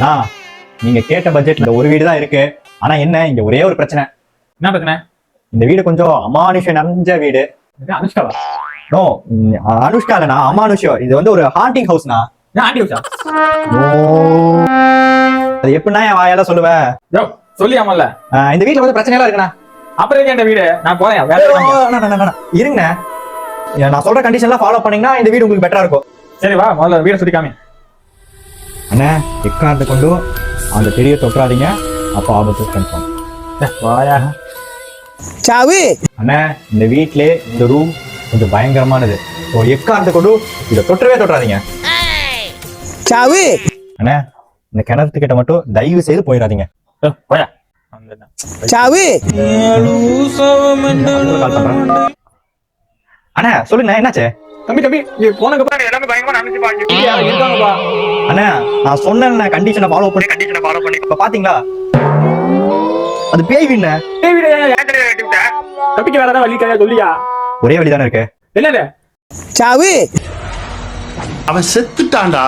நான் நீங்க கேட்ட பட்ஜெட்ல ஒரு வீடு தான் இருக்கு. ஆனா என்ன இங்க ஒரே ஒரு பிரச்சனை. என்ன பிரச்சனை? இந்த வீடு கொஞ்சம் அமானுஷம் நிறைஞ்ச வீடு. அனுஷ்காவா? நோ, அனுஷ்கா இல்லண்ணா, அமானுஷம். இது வந்து ஒரு ஹாண்டிங் ஹவுஸ்னா. ஆண்டி ஹவுஸா? அது எப்படின்னா என் வாயால சொல்லுவேன். சொல்லியாமல்ல இந்த வீட்டுல வந்து பிரச்சனை எல்லாம் இருக்குண்ணா. அப்புறம் இந்த வீடு நான் போறேன். இருங்க, நான் சொல்ற கண்டிஷன்லாம் ஃபாலோ பண்ணீங்கன்னா இந்த வீடு உங்களுக்கு பெட்டரா இருக்கும். சரி வா, முதல்ல வீட சுத்தி காமி. அண்ணா எக்காரத்தை கொண்டு அந்த பெரிய தொற்றாதீங்க, அப்போ ஆபத்து கன்ஃபார்ம். வாயா சாவு. அண்ணா இந்த வீட்லயே இந்த ரூம் கொஞ்சம் பயங்கரமானது. ஸோ எக்காரத்தை கொண்டு இதை தொற்றாதீங்க. சாவு. அண்ணா இந்த கிணத்துக்கிட்ட மட்டும் தயவு செய்து போயிடாதீங்க. போயா. சாவு. அண்ணா சொல்லுங்க, என்னாச்சு? தம்பி போனக்கு பாரு, எல்லாமே பயங்கரமா நடந்துச்சுப்பா. இருக்காங்கப்பா. அண்ணா நான் சொன்ன கண்டிஷனை ஃபாலோ பண்ணி இப்ப பாத்தீங்களா அது பேய் வீடு. தப்பிக்க வேற ஏதாவது வழி கிடையாது சொல்லியா? ஒரே வழி தானே இருக்கு. என்னது? சாவு. அவன் செத்துட்டான்டா.